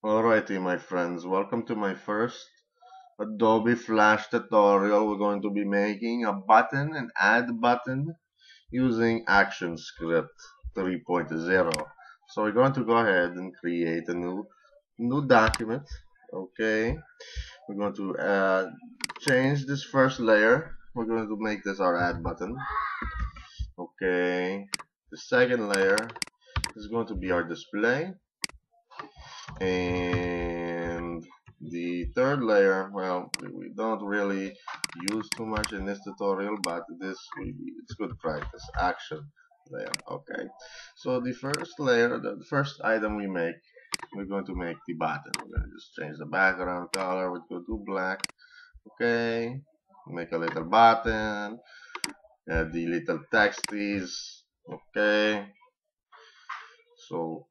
Alrighty, my friends, welcome to my first Adobe Flash tutorial. We're going to be making a button, an add button, using ActionScript 3.0. So we're going to go ahead and create a new document. Okay, we're going to change this first layer. We're going to make this our add button. Okay, the second layer is going to be our display. And the third layer, well, we don't really use too much in this tutorial, but it's good practice. Action layer. Okay, so the first layer, the first item we make, we're going to make the button. We're going to just change the background color. We'll go to black. Okay, make a little button. Add the little texties. Okay, so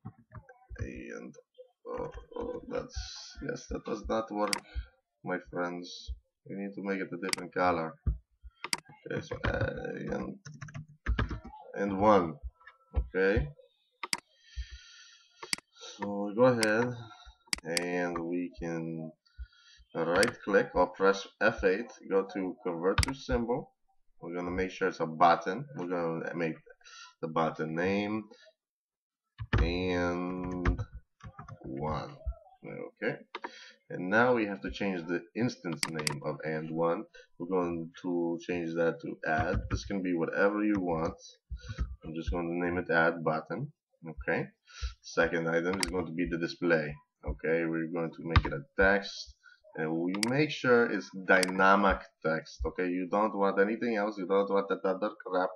and that's, yes, that does not work, my friends. We need to make it a different color. Okay, so and one. Okay, so we go ahead and we can right click or press F8, go to convert to symbol. We're gonna make sure it's a button. We're gonna make the button name and one. Okay, and now we have to change the instance name of and1. We're going to change that to add. This can be whatever you want. I'm just going to name it add button. Okay, second item is going to be the display. Okay, we're going to make it a text, and we make sure it's dynamic text. Okay, you don't want anything else, you don't want that other crap,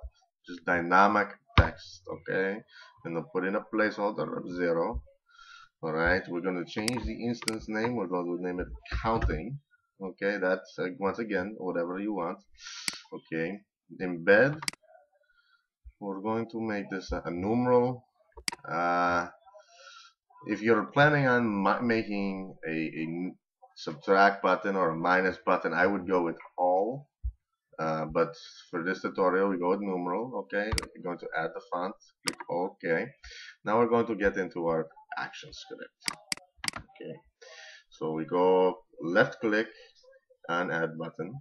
just dynamic text. Okay, and I'll put in a placeholder of 0. Alright, we're going to change the instance name. We're going to name it Counting. Okay, that's once again whatever you want. Okay, embed. We're going to make this a numeral. If you're planning on making a subtract button or a minus button, I would go with all. But for this tutorial, we go with numeral. Okay, we're going to add the font. Click OK. Now we're going to get into our action script. Okay, so we go left click and add button,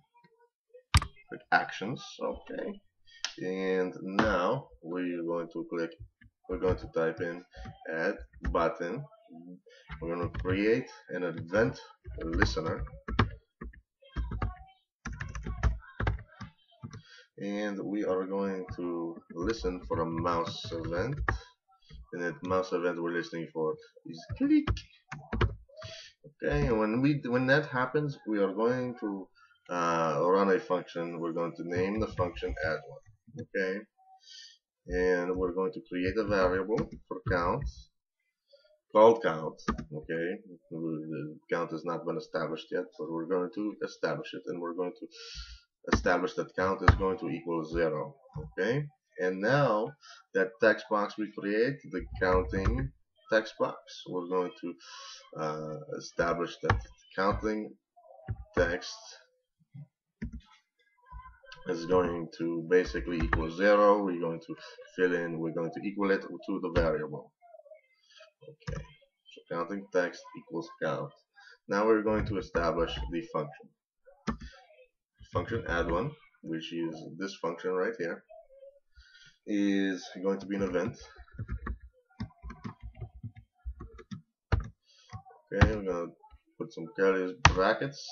click actions. Okay, and now we're going to type in add button. We're going to create an event listener, and we are going to listen for a mouse event. And that mouse event we're listening for is click. Okay, and when that happens, we are going to run a function. We're going to name the function add1. Okay, and we're going to create a variable for count called count. Okay, the count has not been established yet, but we're going to establish it, and we're going to establish that count is going to equal 0. Okay, and now that text box we create, the counting text box, we're going to establish that counting text is going to basically equal 0. We're going to fill in, we're going to equal it to the variable. Okay, so counting text equals count. Now we're going to establish the function add1, which is this function right here, is going to be an event. Okay, we're going to put some curly brackets,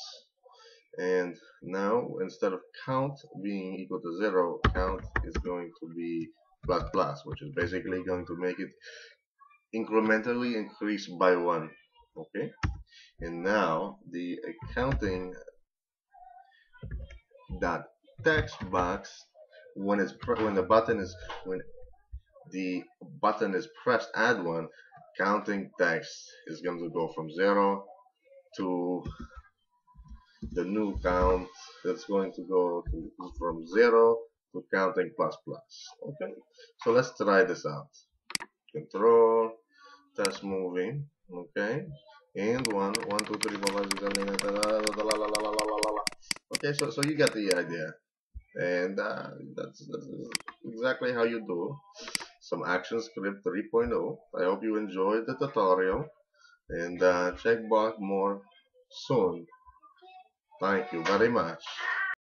and now instead of count being equal to 0, count is going to be plus plus, which is basically going to make it incrementally increase by 1. Okay, and now the counting dot text box, when the button is pressed add1, counting text is going to go from 0 to the new count. That's going to go from 0 to counting plus plus. Okay, so let's try this out. Control, test moving. Okay, and 1, 2, 3, 4, 5, 6, 7, 8, 9, 10, okay, so you get the idea, and that's exactly how you do some ActionScript 3.0. I hope you enjoyed the tutorial. and check back more soon. Thank you very much.